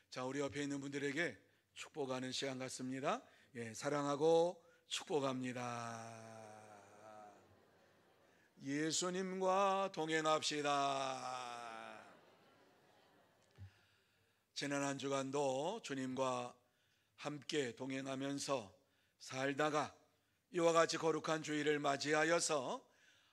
자, 우리 옆에 있는 분들에게 축복하는 시간 같습니다. 예, 사랑하고 축복합니다. 예수님과 동행합시다. 지난 한 주간도 주님과 함께 동행하면서 살다가 이와 같이 거룩한 주일을 맞이하여서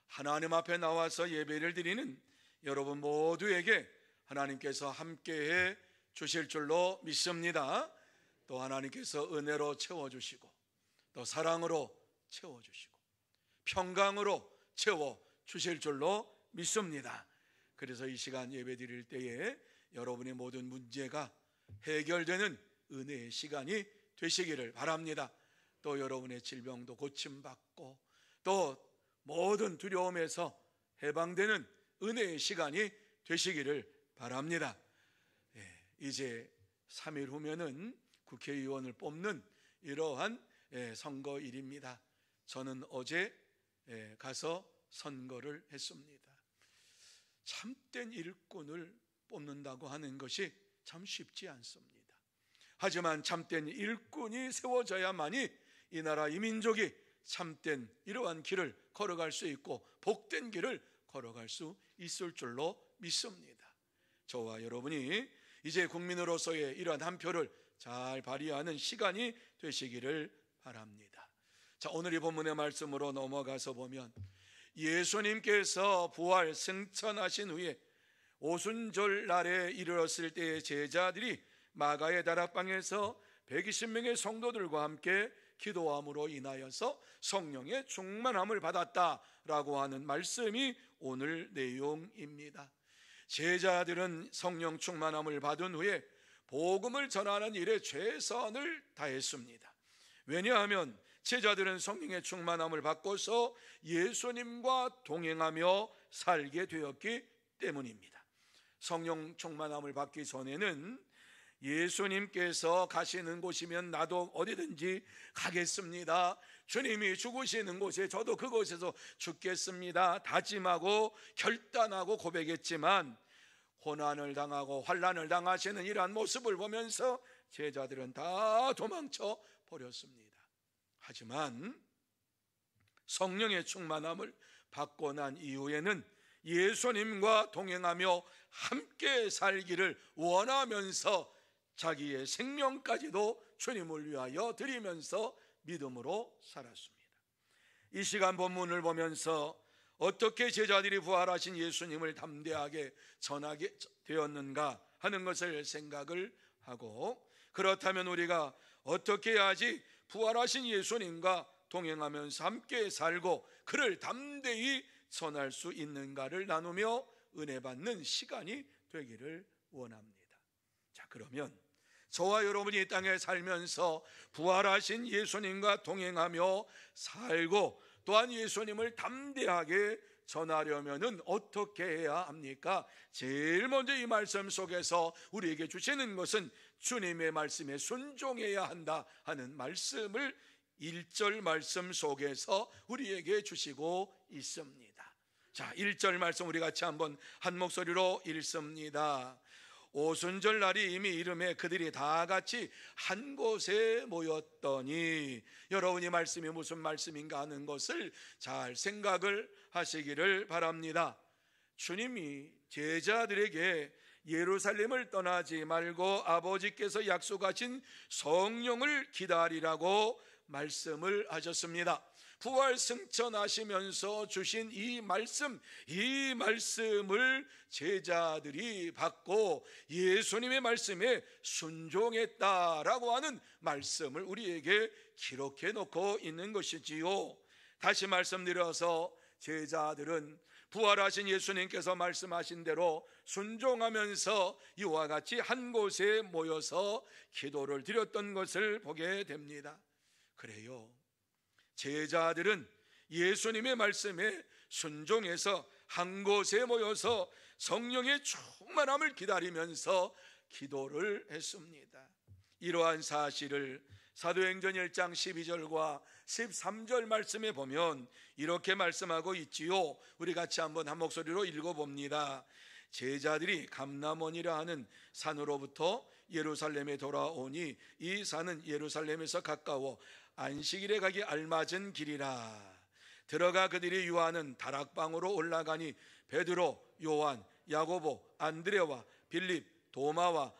하나님 앞에 나와서 예배를 드리는 여러분 모두에게 하나님께서 함께해 주실 줄로 믿습니다. 또 하나님께서 은혜로 채워주시고 또 사랑으로 채워주시고 평강으로 채워주실 줄로 믿습니다. 그래서 이 시간 예배 드릴 때에 여러분의 모든 문제가 해결되는 은혜의 시간이 되시기를 바랍니다. 또 여러분의 질병도 고침받고 또 모든 두려움에서 해방되는 은혜의 시간이 되시기를 바랍니다. 이제 3일 후면은 국회의원을 뽑는 이러한 선거일입니다. 저는 어제 가서 선거를 했습니다. 참된 일꾼을 뽑는다고 하는 것이 참 쉽지 않습니다. 하지만 참된 일꾼이 세워져야만이 이 나라 이 민족이 참된 이러한 길을 걸어갈 수 있고 복된 길을 걸어갈 수 있을 줄로 믿습니다. 저와 여러분이 이제 국민으로서의 이러한 한 표를 잘 발휘하는 시간이 되시기를 바랍니다. 자, 오늘 이 본문의 말씀으로 넘어가서 보면 예수님께서 부활 승천하신 후에 오순절 날에 이르렀을 때의 제자들이 마가의 다락방에서 120명의 성도들과 함께 기도함으로 인하여서 성령의 충만함을 받았다라고 하는 말씀이 오늘 내용입니다. 제자들은 성령 충만함을 받은 후에 복음을 전하는 일에 최선을 다했습니다. 왜냐하면 제자들은 성령의 충만함을 받고서 예수님과 동행하며 살게 되었기 때문입니다. 성령 충만함을 받기 전에는 예수님께서 가시는 곳이면 나도 어디든지 가겠습니다, 주님이 죽으시는 곳에 저도 그곳에서 죽겠습니다 다짐하고 결단하고 고백했지만 고난을 당하고 환난을 당하시는 이러한 모습을 보면서 제자들은 다 도망쳐 버렸습니다. 하지만 성령의 충만함을 받고 난 이후에는 예수님과 동행하며 함께 살기를 원하면서 자기의 생명까지도 주님을 위하여 드리면서 믿음으로 살았습니다. 이 시간 본문을 보면서 어떻게 제자들이 부활하신 예수님을 담대하게 전하게 되었는가 하는 것을 생각을 하고, 그렇다면 우리가 어떻게 해야지 부활하신 예수님과 동행하면서 함께 살고 그를 담대히 전할 수 있는가를 나누며 은혜 받는 시간이 되기를 원합니다. 자, 그러면 저와 여러분이 이 땅에 살면서 부활하신 예수님과 동행하며 살고 또한 예수님을 담대하게 전하려면은 어떻게 해야 합니까? 제일 먼저 이 말씀 속에서 우리에게 주시는 것은 주님의 말씀에 순종해야 한다 하는 말씀을 1절 말씀 속에서 우리에게 주시고 있습니다. 자, 1절 말씀 우리 같이 한번 한 목소리로 읽습니다. 오순절 날이 이미 이름에 그들이 다 같이 한 곳에 모였더니, 여러분이 말씀이 무슨 말씀인가 하는 것을 잘 생각을 하시기를 바랍니다. 주님이 제자들에게 예루살렘을 떠나지 말고 아버지께서 약속하신 성령을 기다리라고 말씀을 하셨습니다. 부활 승천하시면서 주신 이 말씀을 제자들이 받고 예수님의 말씀에 순종했다라고 하는 말씀을 우리에게 기록해 놓고 있는 것이지요. 다시 말씀드려서 제자들은 부활하신 예수님께서 말씀하신 대로 순종하면서 이와 같이 한 곳에 모여서 기도를 드렸던 것을 보게 됩니다. 그래요, 제자들은 예수님의 말씀에 순종해서 한 곳에 모여서 성령의 충만함을 기다리면서 기도를 했습니다. 이러한 사실을 사도행전 1장 12절과 13절 말씀에 보면 이렇게 말씀하고 있지요. 우리 같이 한번 한 목소리로 읽어봅니다. 제자들이 감람원이라 하는 산으로부터 예루살렘에 돌아오니 이 산은 예루살렘에서 가까워 안식일에 가기 알맞은 길이라. 들어가 그들이 유하는 다락방으로 올라가니 베드로, 요한, 야고보, 안드레와 빌립, 도마와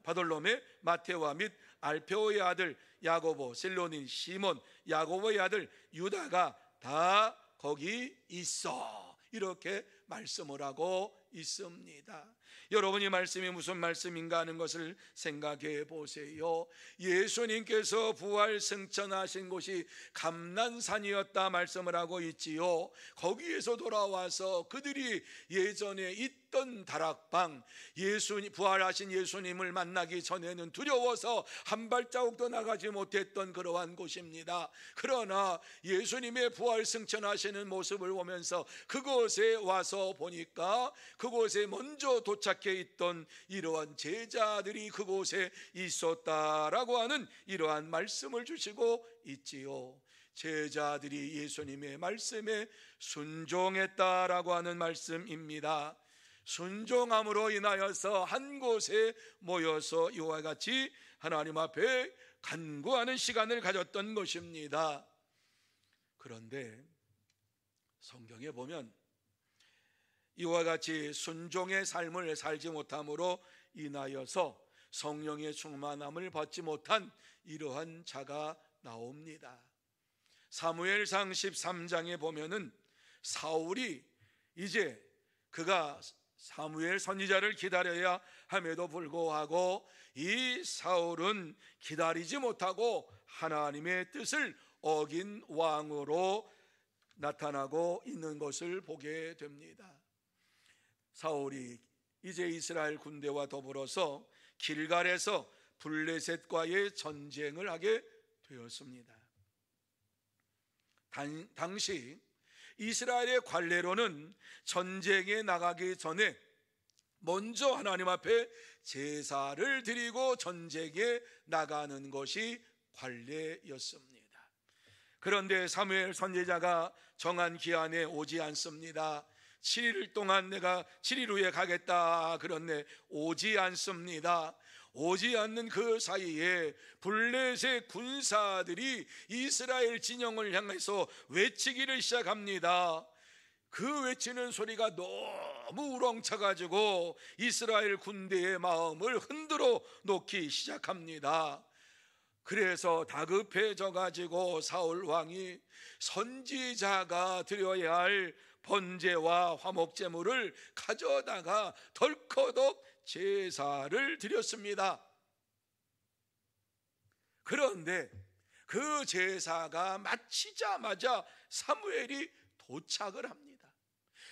바돌로메, 마테와 및 알페오의 아들 야고보, 실로닌 시몬, 야고보의 아들 유다가 다 거기 있어. 이렇게 말씀을 하고 있습니다. 여러분, 이 말씀이 무슨 말씀인가 하는 것을 생각해 보세요. 예수님께서 부활 승천하신 곳이 감난산이었다 말씀을 하고 있지요. 거기에서 돌아와서 그들이 예전에 있던 다락방, 부활하신 예수님을 만나기 전에는 두려워서 한 발자국도 나가지 못했던 그러한 곳입니다. 그러나 예수님의 부활 승천하시는 모습을 보면서 그곳에 와서 보니까 그곳에 먼저 도착해 있던 이러한 제자들이 그곳에 있었다라고 하는 이러한 말씀을 주시고 있지요. 제자들이 예수님의 말씀에 순종했다라고 하는 말씀입니다. 순종함으로 인하여서 한 곳에 모여서 이와 같이 하나님 앞에 간구하는 시간을 가졌던 것입니다. 그런데 성경에 보면 이와 같이 순종의 삶을 살지 못함으로 인하여서 성령의 충만함을 받지 못한 이러한 자가 나옵니다. 사무엘상 13장에 보면은 사울이 이제 그가 사무엘 선지자를 기다려야 함에도 불구하고 이 사울은 기다리지 못하고 하나님의 뜻을 어긴 왕으로 나타나고 있는 것을 보게 됩니다. 사울이 이제 이스라엘 군대와 더불어서 길갈에서 블레셋과의 전쟁을 하게 되었습니다. 당시 이스라엘의 관례로는 전쟁에 나가기 전에 먼저 하나님 앞에 제사를 드리고 전쟁에 나가는 것이 관례였습니다. 그런데 사무엘 선지자가 정한 기한에 오지 않습니다. 7일 동안 내가 7일 후에 가겠다 그런데 오지 않습니다. 오지 않는 그 사이에 블레셋 군사들이 이스라엘 진영을 향해서 외치기를 시작합니다. 그 외치는 소리가 너무 우렁차가지고 이스라엘 군대의 마음을 흔들어 놓기 시작합니다. 그래서 다급해져 가지고 사울 왕이 선지자가 드려야 할 번제와 화목제물을 가져다가 덜커덕 제사를 드렸습니다. 그런데 그 제사가 마치자마자 사무엘이 도착을 합니다.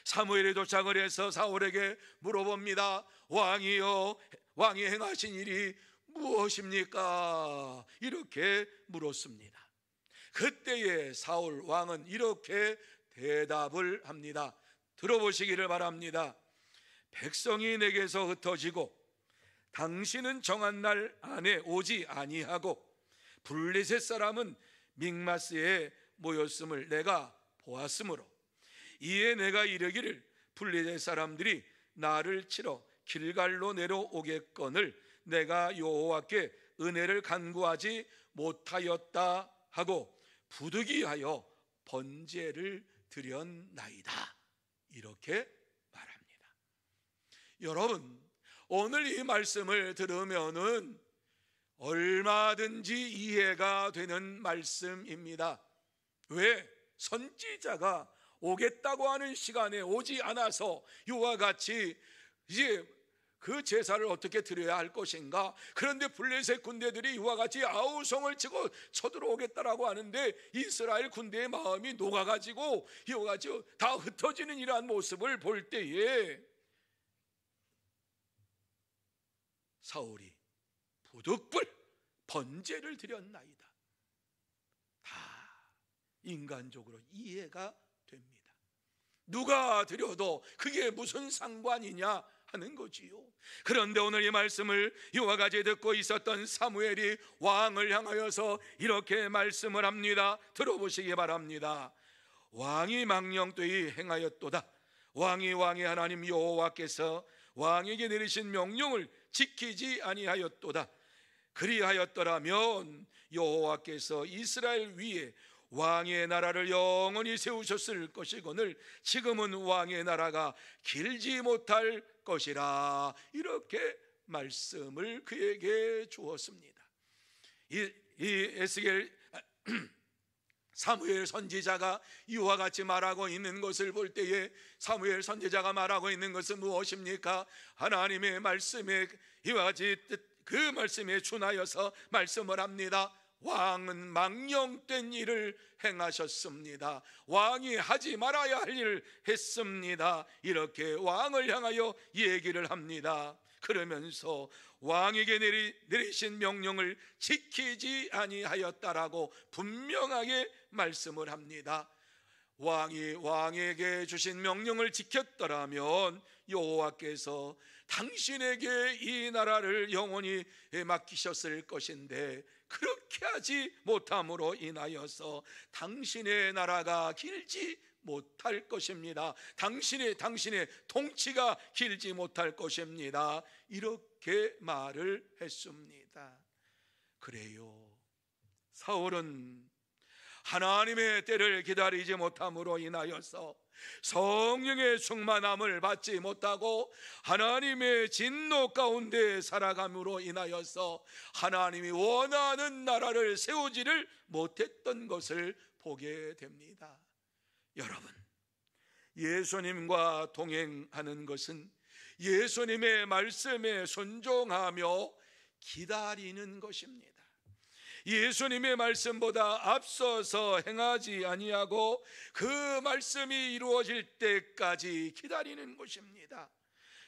사무엘이 도착을 해서 사울에게 물어봅니다. 왕이여, 왕이 행하신 일이 무엇입니까? 이렇게 물었습니다. 그때에 사울 왕은 이렇게 대답을 합니다. 들어보시기를 바랍니다. 백성이 내게서 흩어지고 당신은 정한 날 안에 오지 아니하고 블레셋 사람은 믹마스에 모였음을 내가 보았으므로 이에 내가 이르기를 블레셋 사람들이 나를 치러 길갈로 내려오겠거늘 내가 여호와께 은혜를 간구하지 못하였다 하고 부득이하여 번제를 드렸나이다. 이렇게 말합니다. 여러분, 오늘 이 말씀을 들으면은 얼마든지 이해가 되는 말씀입니다. 왜? 선지자가 오겠다고 하는 시간에 오지 않아서 이와 같이 이제 그 제사를 어떻게 드려야 할 것인가? 그런데 블레셋 군대들이 이와 같이 아우성을 치고 쳐들어오겠다라고 하는데 이스라엘 군대의 마음이 녹아가지고 이와 같이 다 흩어지는 이러한 모습을 볼 때에 사울이 부득불 번제를 드렸나이다. 다 인간적으로 이해가 됩니다. 누가 드려도 그게 무슨 상관이냐 하는 거지요. 그런데 오늘 이 말씀을 이와 같이 듣고 있었던 사무엘이 왕을 향하여서 이렇게 말씀을 합니다. 들어보시기 바랍니다. 왕이 망령되이 행하였도다. 왕의 하나님 여호와께서 왕에게 내리신 명령을 지키지 아니하였도다. 그리하였더라면 여호와께서 이스라엘 위에 왕의 나라를 영원히 세우셨을 것이거늘 지금은 왕의 나라가 길지 못할 것이라. 이렇게 말씀을 그에게 주었습니다. 이 에스겔 사무엘 선지자가 이와 같이 말하고 있는 것을 볼 때에 사무엘 선지자가 말하고 있는 것은 무엇입니까? 하나님의 말씀에 이와 같이 그 말씀에 준하여서 말씀을 합니다. 왕은 망령된 일을 행하셨습니다. 왕이 하지 말아야 할 일을 했습니다. 이렇게 왕을 향하여 얘기를 합니다. 그러면서 왕에게 내리신 명령을 지키지 아니하였다라고 분명하게 말씀을 합니다. 왕이 왕에게 주신 명령을 지켰더라면 여호와께서 당신에게 이 나라를 영원히 맡기셨을 것인데 그렇게 하지 못함으로 인하여서 당신의 나라가 길지 못할 것입니다. 당신의 통치가 길지 못할 것입니다. 이렇게 말을 했습니다. 그래요, 사울은 하나님의 때를 기다리지 못함으로 인하여서 성령의 충만함을 받지 못하고 하나님의 진노 가운데 살아감으로 인하여서 하나님이 원하는 나라를 세우지를 못했던 것을 보게 됩니다. 여러분, 예수님과 동행하는 것은 예수님의 말씀에 순종하며 기다리는 것입니다. 예수님의 말씀보다 앞서서 행하지 아니하고 그 말씀이 이루어질 때까지 기다리는 것입니다.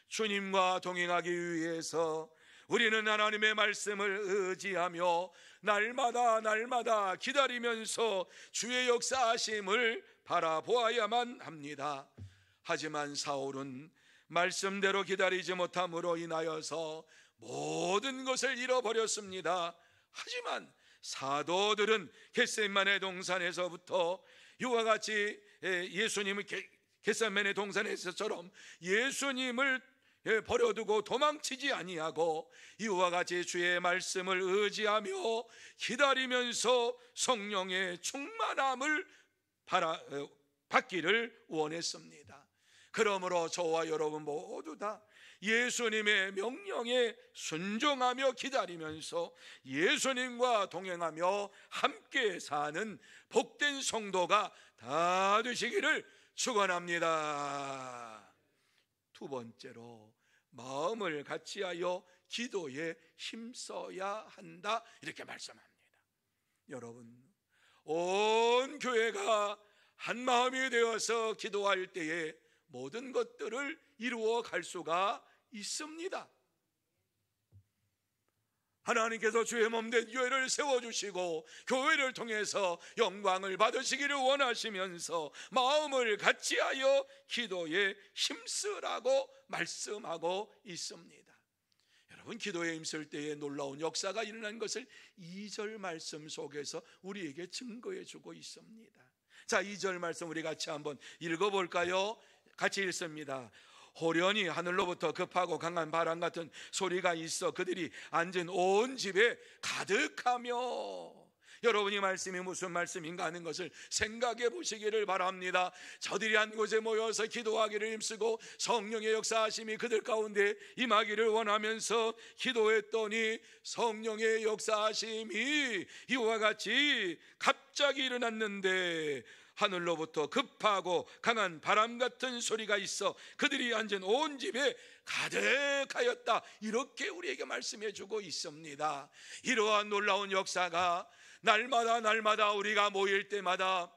주님과 동행하기 위해서 우리는 하나님의 말씀을 의지하며 날마다 기다리면서 주의 역사하심을 바라보아야만 합니다. 하지만 사울은 말씀대로 기다리지 못함으로 인하여서 모든 것을 잃어버렸습니다. 하지만 사도들은 겟세마네 동산에서부터 이와 같이 예수님을 겟세마네 동산에서처럼 예수님을 버려두고 도망치지 아니하고 이와 같이 주의 말씀을 의지하며 기다리면서 성령의 충만함을 받기를 원했습니다. 그러므로 저와 여러분 모두 다 예수님의 명령에 순종하며 기다리면서 예수님과 동행하며 함께 사는 복된 성도가 다 되시기를 축원합니다. 두 번째로, 마음을 같이하여 기도에 힘써야 한다, 이렇게 말씀합니다. 여러분, 온 교회가 한 마음이 되어서 기도할 때에 모든 것들을 이루어 갈 수가 있습니다. 하나님께서 주의 몸된 교회를 세워주시고 교회를 통해서 영광을 받으시기를 원하시면서 마음을 같이하여 기도에 힘쓰라고 말씀하고 있습니다. 여러분, 기도에 힘쓸 때에 놀라운 역사가 일어난 것을 2절 말씀 속에서 우리에게 증거해 주고 있습니다. 자, 2절 말씀 우리 같이 한번 읽어볼까요? 같이 읽습니다. 호련히 하늘로부터 급하고 강한 바람 같은 소리가 있어 그들이 앉은 온 집에 가득하며. 여러분이 말씀이 무슨 말씀인가 하는 것을 생각해 보시기를 바랍니다. 저들이 한 곳에 모여서 기도하기를 힘쓰고 성령의 역사하심이 그들 가운데 임하기를 원하면서 기도했더니 성령의 역사하심이 이와 같이 갑자기 일어났는데 하늘로부터 급하고 강한 바람 같은 소리가 있어 그들이 앉은 온 집에 가득하였다. 이렇게 우리에게 말씀해 주고 있습니다. 이러한 놀라운 역사가 날마다 우리가 모일 때마다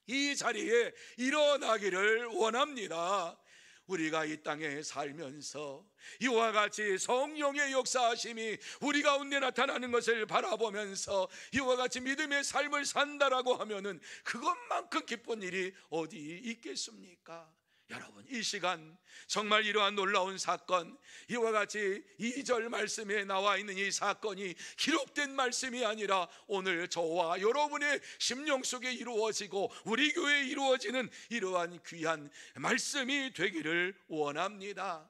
이 자리에 일어나기를 원합니다. 우리가 이 땅에 살면서 이와 같이 성령의 역사하심이 우리 가운데 나타나는 것을 바라보면서 이와 같이 믿음의 삶을 산다라고 하면은 그것만큼 기쁜 일이 어디 있겠습니까? 여러분, 이 시간 정말 이러한 놀라운 사건, 이와 같이 2절 말씀에 나와 있는 이 사건이 기록된 말씀이 아니라 오늘 저와 여러분의 심령 속에 이루어지고 우리 교회에 이루어지는 이러한 귀한 말씀이 되기를 원합니다.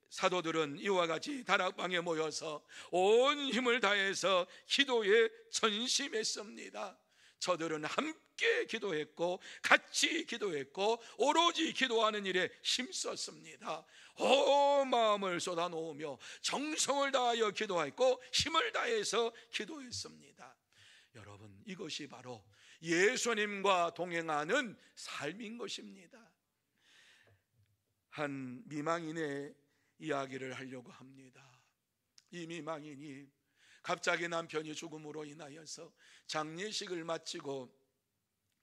사도들은 이와 같이 다락방에 모여서 온 힘을 다해서 기도에 전심했습니다. 저들은 함께 기도했고 같이 기도했고 오로지 기도하는 일에 힘썼습니다. 온 마음을 쏟아놓으며 정성을 다하여 기도했고 힘을 다해서 기도했습니다. 여러분, 이것이 바로 예수님과 동행하는 삶인 것입니다. 한 미망인의 이야기를 하려고 합니다. 이 미망인이 갑자기 남편이 죽음으로 인하여서 장례식을 마치고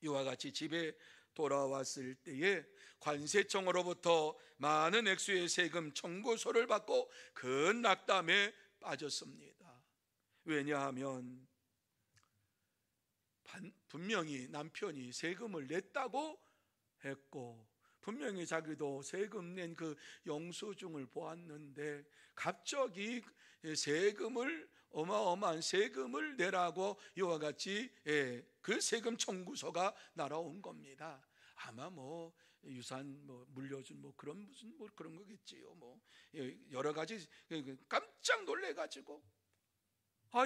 이와 같이 집에 돌아왔을 때에 관세청으로부터 많은 액수의 세금 청구서를 받고 큰 낙담에 빠졌습니다. 왜냐하면 분명히 남편이 세금을 냈다고 했고 분명히 자기도 세금 낸 그 영수증을 보았는데 갑자기 세금을 어마어마한 세금을 내라고 이와 같이 그 세금 청구서가 날아온 겁니다. 아마 유산 물려준 그런 무슨 그런 거겠지요. 여러 가지 깜짝 놀래가지고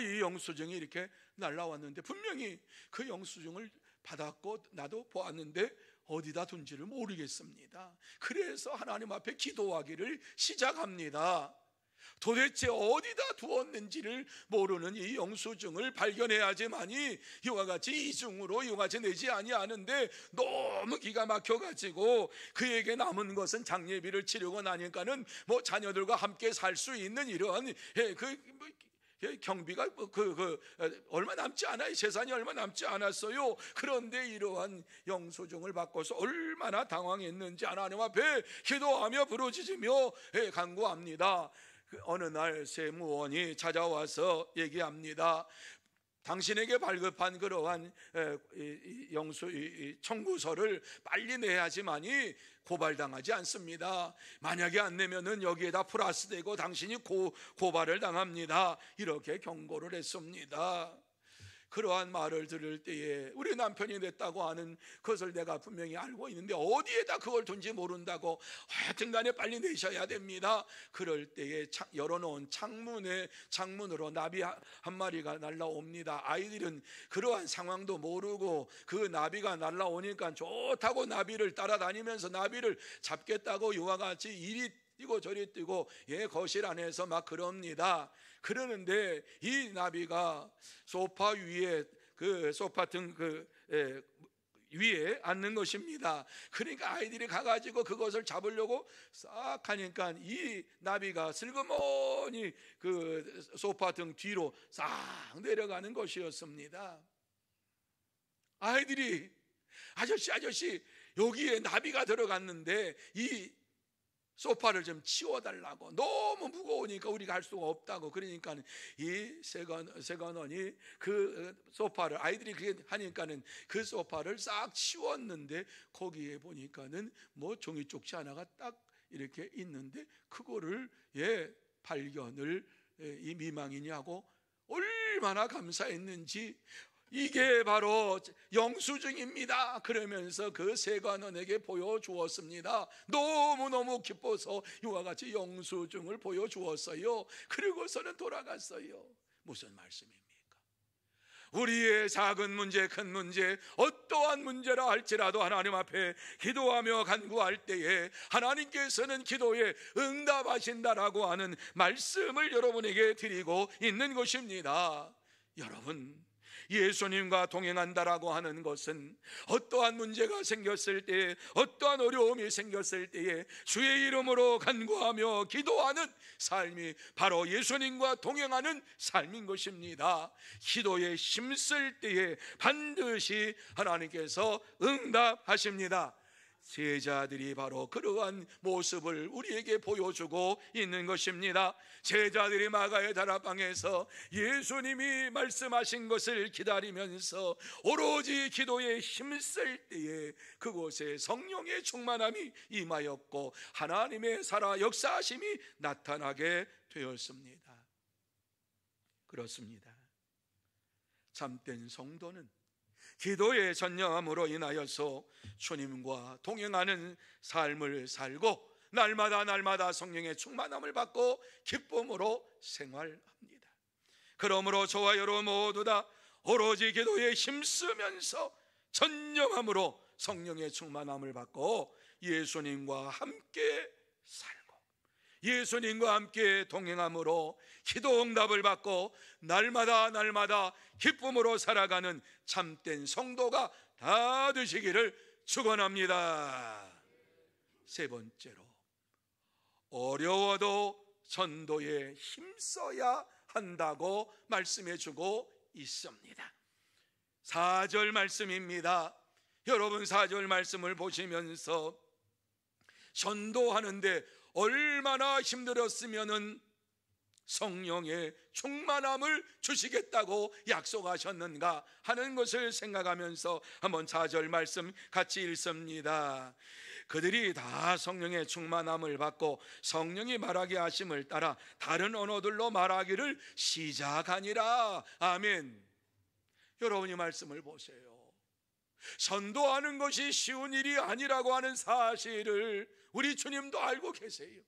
이 영수증이 이렇게 날라왔는데 분명히 그 영수증을 받았고 나도 보았는데 어디다 둔지를 모르겠습니다. 그래서 하나님 앞에 기도하기를 시작합니다. 도대체 어디다 두었는지를 모르는 이 영수증을 발견해야지만이 이와 같이 이중으로 이와 같이 내지 아니하는데 너무 기가 막혀가지고 그에게 남은 것은 장례비를 치르고 나니까는 자녀들과 함께 살 수 있는 이런 경비가 얼마 남지 않아요. 재산이 얼마 남지 않았어요. 그런데 이러한 영수증을 받고서 얼마나 당황했는지 하나님 앞에 기도하며 부르짖으며 간구합니다. 어느 날 세무원이 찾아와서 얘기합니다. 당신에게 발급한 그러한 청구서를 빨리 내야지만이 고발당하지 않습니다. 만약에 안 내면은 여기에다 플러스되고 당신이 고발을 당합니다. 이렇게 경고를 했습니다. 그러한 말을 들을 때에 우리 남편이 냈다고 하는 것을 내가 분명히 알고 있는데 어디에다 그걸 둔지 모른다고 하여튼간에 빨리 내셔야 됩니다. 그럴 때에 열어놓은 창문으로 나비 한 마리가 날라옵니다. 아이들은 그러한 상황도 모르고 그 나비가 날라오니까 좋다고 나비를 따라다니면서 나비를 잡겠다고 이와 같이 이리 뛰고 저리 뛰고 거실 안에서 막 그럽니다. 그러는데 이 나비가 소파 위에 소파 등 위에 앉는 것입니다. 그러니까 아이들이 가가지고 그것을 잡으려고 싹 하니까 이 나비가 슬그머니 그 소파 등 뒤로 싹 내려가는 것이었습니다. 아이들이 아저씨 여기에 나비가 들어갔는데 이 소파를 좀 치워달라고, 너무 무거우니까 우리가 할 수가 없다고. 그러니까 이 세관원이 그 소파를, 아이들이 그렇게 하니까는 그 소파를 싹 치웠는데 거기에 보니까는 종이 쪽지 하나가 딱 이렇게 있는데 그거를 발견을 이 미망인이 하고 얼마나 감사했는지, 이게 바로 영수증입니다 그러면서 그 세관원에게 보여주었습니다. 너무너무 기뻐서 이와 같이 영수증을 보여주었어요. 그리고서는 돌아갔어요. 무슨 말씀입니까? 우리의 작은 문제, 큰 문제, 어떠한 문제라 할지라도 하나님 앞에 기도하며 간구할 때에 하나님께서는 기도에 응답하신다라고 하는 말씀을 여러분에게 드리고 있는 것입니다. 여러분, 예수님과 동행한다라고 하는 것은 어떠한 문제가 생겼을 때에, 어떠한 어려움이 생겼을 때에 주의 이름으로 간구하며 기도하는 삶이 바로 예수님과 동행하는 삶인 것입니다. 기도에 힘쓸 때에 반드시 하나님께서 응답하십니다. 제자들이 바로 그러한 모습을 우리에게 보여주고 있는 것입니다. 제자들이 마가의 다락방에서 예수님이 말씀하신 것을 기다리면서 오로지 기도에 힘쓸 때에 그곳에 성령의 충만함이 임하였고 하나님의 살아 역사하심이 나타나게 되었습니다. 그렇습니다. 참된 성도는 기도의 전념함으로 인하여서 주님과 동행하는 삶을 살고 날마다 성령의 충만함을 받고 기쁨으로 생활합니다. 그러므로 저와 여러분 모두 다 오로지 기도에 힘쓰면서 전념함으로 성령의 충만함을 받고 예수님과 함께 살고 예수님과 함께 동행함으로 기도 응답을 받고 날마다 기쁨으로 살아가는 참된 성도가 다 되시기를 축원합니다. 세 번째로, 어려워도 전도에 힘써야 한다고 말씀해 주고 있습니다. 4절 말씀입니다. 여러분 4절 말씀을 보시면서 전도하는데 얼마나 힘들었으면은 성령의 충만함을 주시겠다고 약속하셨는가 하는 것을 생각하면서 한번 4절 말씀 같이 읽습니다. 그들이 다 성령의 충만함을 받고 성령이 말하게 하심을 따라 다른 언어들로 말하기를 시작하니라. 아멘. 여러분이 말씀을 보세요. 전도하는 것이 쉬운 일이 아니라고 하는 사실을 우리 주님도 알고 계세요.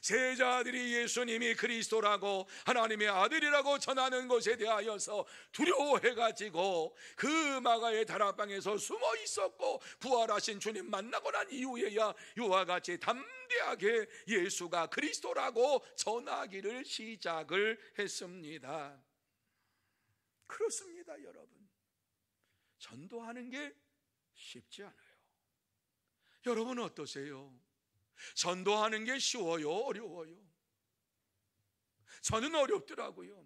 제자들이 예수님이 그리스도라고 하나님의 아들이라고 전하는 것에 대하여서 두려워해가지고 그 마가의 다락방에서 숨어 있었고 부활하신 주님 만나고 난 이후에야 이와 같이 담대하게 예수가 그리스도라고 전하기를 시작을 했습니다. 그렇습니다, 여러분. 전도하는 게 쉽지 않아요. 여러분 어떠세요? 전도하는 게 쉬워요? 어려워요? 저는 어렵더라고요.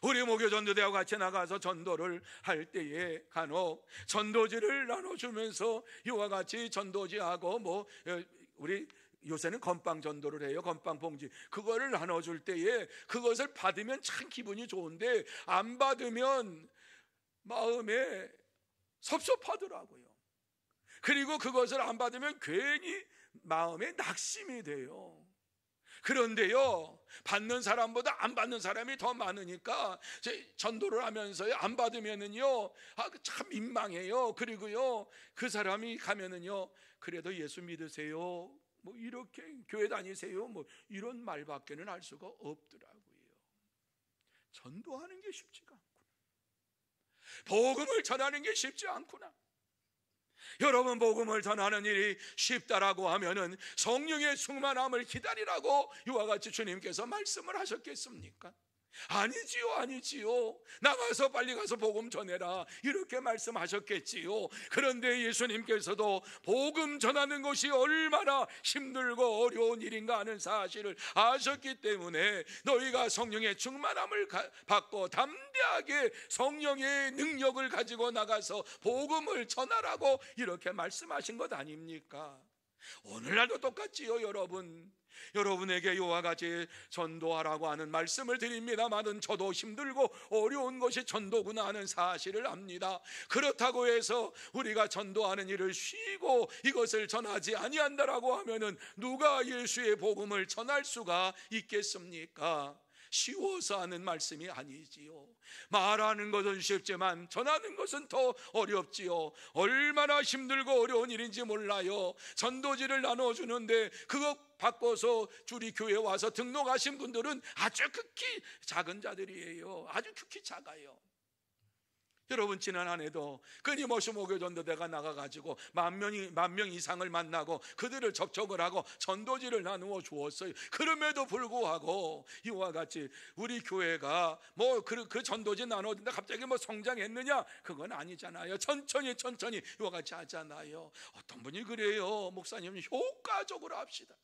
우리 목요전도대와 같이 나가서 전도를 할 때에 간혹 전도지를 나눠주면서 이와 같이 전도지하고 우리 요새는 건빵 전도를 해요. 건빵 봉지 그거를 나눠줄 때에 그것을 받으면 참 기분이 좋은데 안 받으면 마음에 섭섭하더라고요. 그리고 그것을 안 받으면 괜히 마음에 낙심이 돼요. 그런데요, 받는 사람보다 안 받는 사람이 더 많으니까 전도를 하면서요, 안 받으면은요, 참 민망해요. 그리고요, 그 사람이 가면은요, 그래도 예수 믿으세요, 이렇게 교회 다니세요, 이런 말밖에는 할 수가 없더라고요. 전도하는 게 쉽지가 않구나. 복음을 전하는 게 쉽지 않구나. 여러분, 복음을 전하는 일이 쉽다라고 하면은 성령의 충만함을 기다리라고 이와 같이 주님께서 말씀을 하셨겠습니까? 아니지요. 나가서 빨리 가서 복음 전해라 이렇게 말씀하셨겠지요. 그런데 예수님께서도 복음 전하는 것이 얼마나 힘들고 어려운 일인가 하는 사실을 아셨기 때문에 너희가 성령의 충만함을 받고 담대하게 성령의 능력을 가지고 나가서 복음을 전하라고 이렇게 말씀하신 것 아닙니까? 오늘날도 똑같지요, 여러분. 여러분에게 이와 같이 전도하라고 하는 말씀을 드립니다만은 저도 힘들고 어려운 것이 전도구나 하는 사실을 압니다. 그렇다고 해서 우리가 전도하는 일을 쉬고 이것을 전하지 아니한다라고 하면은 누가 예수의 복음을 전할 수가 있겠습니까? 쉬워서 하는 말씀이 아니지요. 말하는 것은 쉽지만 전하는 것은 더 어렵지요. 얼마나 힘들고 어려운 일인지 몰라요. 전도지를 나눠주는데 그거 바꿔서 우리 교회에 와서 등록하신 분들은 아주 극히 작은 자들이에요. 아주 극히 작아요. 여러분, 지난 한 해도 끊임없이 목요전도대가 나가가지고 만 명 이상을 만나고 그들을 접촉을 하고 전도지를 나누어 주었어요. 그럼에도 불구하고 이와 같이 우리 교회가 그 전도지 나누었는데 갑자기 성장했느냐? 그건 아니잖아요. 천천히 이와 같이 하잖아요. 어떤 분이 그래요. 목사님, 효과적으로 합시다.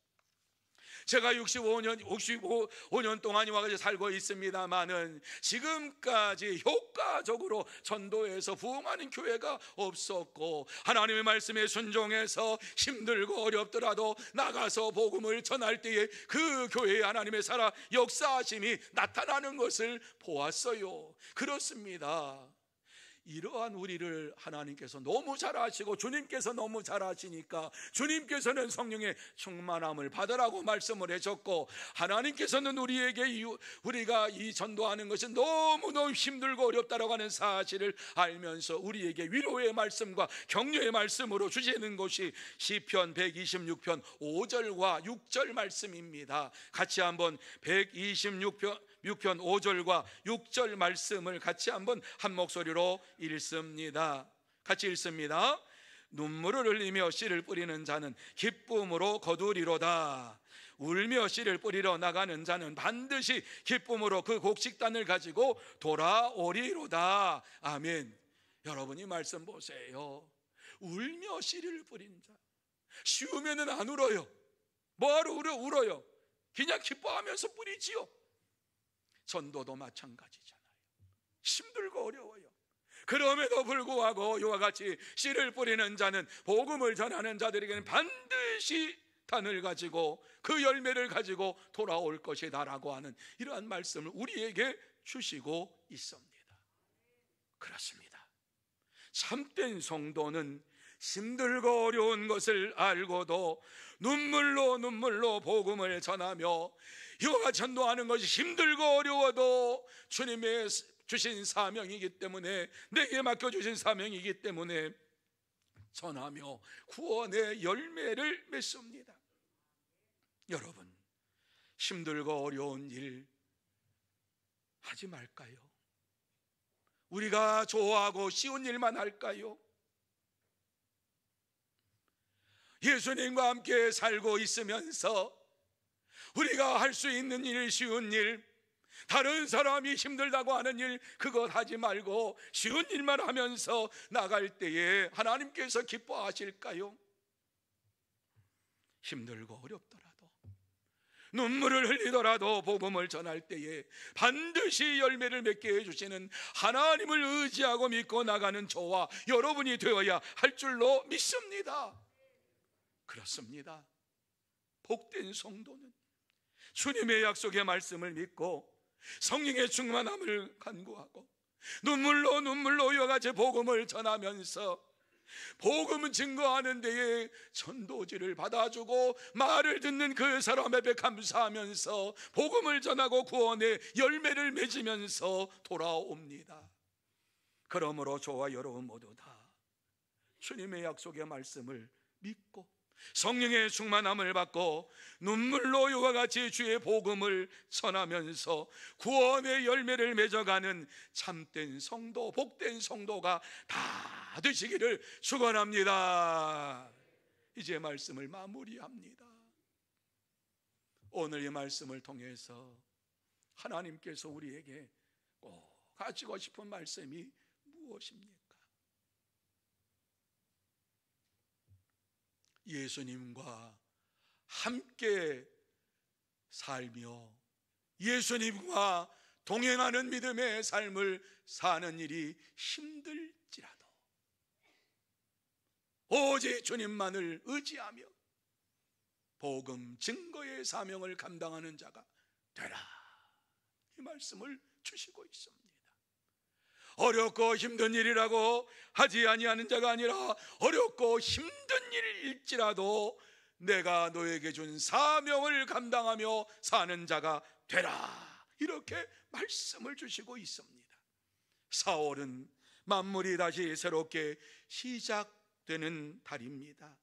제가 65년 동안 이와같이 살고 있습니다마는 지금까지 효과적으로 전도해서 부흥하는 교회가 없었고, 하나님의 말씀에 순종해서 힘들고 어렵더라도 나가서 복음을 전할 때에 그 교회에 하나님의 살아 역사하심이 나타나는 것을 보았어요. 그렇습니다. 이러한 우리를 하나님께서 너무 잘 아시고 주님께서 너무 잘 아시니까 주님께서는 성령의 충만함을 받으라고 말씀을 해줬고, 하나님께서는 우리가 이 전도하는 것이 너무너무 힘들고 어렵다라고 하는 사실을 알면서 우리에게 위로의 말씀과 격려의 말씀으로 주시는 것이 시편 126편 5절과 6절 말씀입니다. 같이 한번 126편 5절과 6절 말씀을 같이 한번 한 목소리로 읽습니다. 같이 읽습니다. 눈물을 흘리며 씨를 뿌리는 자는 기쁨으로 거두리로다. 울며 씨를 뿌리러 나가는 자는 반드시 기쁨으로 그 곡식단을 가지고 돌아오리로다. 아멘. 여러분, 이 말씀 보세요. 울며 씨를 뿌린 자, 쉬우면은 안 울어요. 뭐하러 울어요? 그냥 기뻐하면서 뿌리지요. 전도도 마찬가지잖아요. 힘들고 어려워요. 그럼에도 불구하고 이와 같이 씨를 뿌리는 자는, 복음을 전하는 자들에게는 반드시 단을 가지고 그 열매를 가지고 돌아올 것이다라고 하는 이러한 말씀을 우리에게 주시고 있습니다. 그렇습니다. 참된 성도는 힘들고 어려운 것을 알고도 눈물로 복음을 전하며, 이와 같이 전도하는 것이 힘들고 어려워도 주님의 주신 사명이기 때문에, 내게 맡겨주신 사명이기 때문에 전하며 구원의 열매를 맺습니다. 여러분, 힘들고 어려운 일 하지 말까요? 우리가 좋아하고 쉬운 일만 할까요? 예수님과 함께 살고 있으면서 우리가 할 수 있는 일, 쉬운 일, 다른 사람이 힘들다고 하는 일, 그것 하지 말고 쉬운 일만 하면서 나갈 때에 하나님께서 기뻐하실까요? 힘들고 어렵더라도, 눈물을 흘리더라도 복음을 전할 때에 반드시 열매를 맺게 해주시는 하나님을 의지하고 믿고 나가는 저와 여러분이 되어야 할 줄로 믿습니다. 그렇습니다. 복된 성도는 주님의 약속의 말씀을 믿고 성령의 충만함을 간구하고 눈물로 이와 같이 복음을 전하면서 복음은 증거하는 데에 전도지를 받아주고 말을 듣는 그 사람 앞에 감사하면서 복음을 전하고 구원의 열매를 맺으면서 돌아옵니다. 그러므로 저와 여러분 모두 다 주님의 약속의 말씀을 믿고 성령의 충만함을 받고 눈물로 이와 같이 주의 복음을 전하면서 구원의 열매를 맺어가는 참된 성도, 복된 성도가 다 되시기를 축원합니다. 이제 말씀을 마무리합니다. 오늘 이 말씀을 통해서 하나님께서 우리에게 꼭 가지고 싶은 말씀이 무엇입니까? 예수님과 함께 살며 예수님과 동행하는 믿음의 삶을 사는 일이 힘들지라도 오직 주님만을 의지하며 복음 증거의 사명을 감당하는 자가 되라, 이 말씀을 주시고 있습니다. 어렵고 힘든 일이라고 하지 아니하는 자가 아니라 어렵고 힘든 일일지라도 내가 너에게 준 사명을 감당하며 사는 자가 되라, 이렇게 말씀을 주시고 있습니다. 4월은 만물이 다시 새롭게 시작되는 달입니다.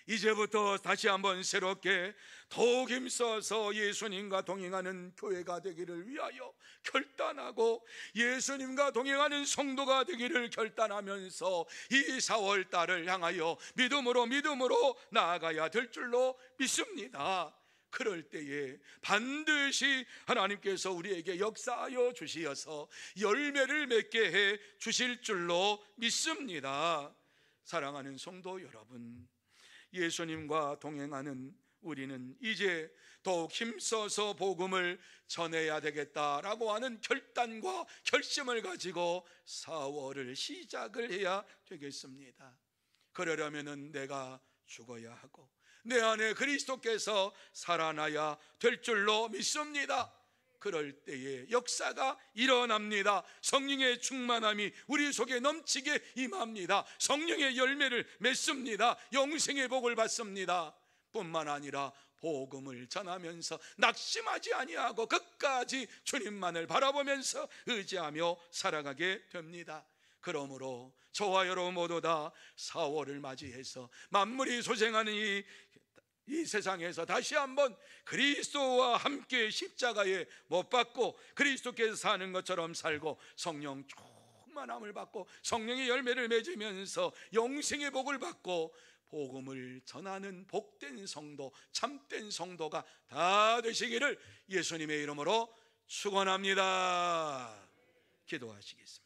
이제부터 다시 한번 새롭게 더욱 힘써서 예수님과 동행하는 교회가 되기를 위하여 결단하고 예수님과 동행하는 성도가 되기를 결단하면서 이 4월 달을 향하여 믿음으로 나아가야 될 줄로 믿습니다. 그럴 때에 반드시 하나님께서 우리에게 역사하여 주시어서 열매를 맺게 해 주실 줄로 믿습니다. 사랑하는 성도 여러분, 예수님과 동행하는 우리는 이제 더욱 힘써서 복음을 전해야 되겠다라고 하는 결단과 결심을 가지고 4월을 시작을 해야 되겠습니다. 그러려면 내가 죽어야 하고 내 안에 그리스도께서 살아나야 될 줄로 믿습니다. 그럴 때에 역사가 일어납니다. 성령의 충만함이 우리 속에 넘치게 임합니다. 성령의 열매를 맺습니다. 영생의 복을 받습니다. 뿐만 아니라 복음을 전하면서 낙심하지 아니하고 끝까지 주님만을 바라보면서 의지하며 살아가게 됩니다. 그러므로 저와 여러분 모두 다 4월을 맞이해서 만물이 소생하는 이 세상에서 다시 한번 그리스도와 함께 십자가에 못 박고 그리스도께서 사는 것처럼 살고 성령 충만함을 받고 성령의 열매를 맺으면서 영생의 복을 받고 복음을 전하는 복된 성도, 참된 성도가 다 되시기를 예수님의 이름으로 축원합니다. 기도하시겠습니다.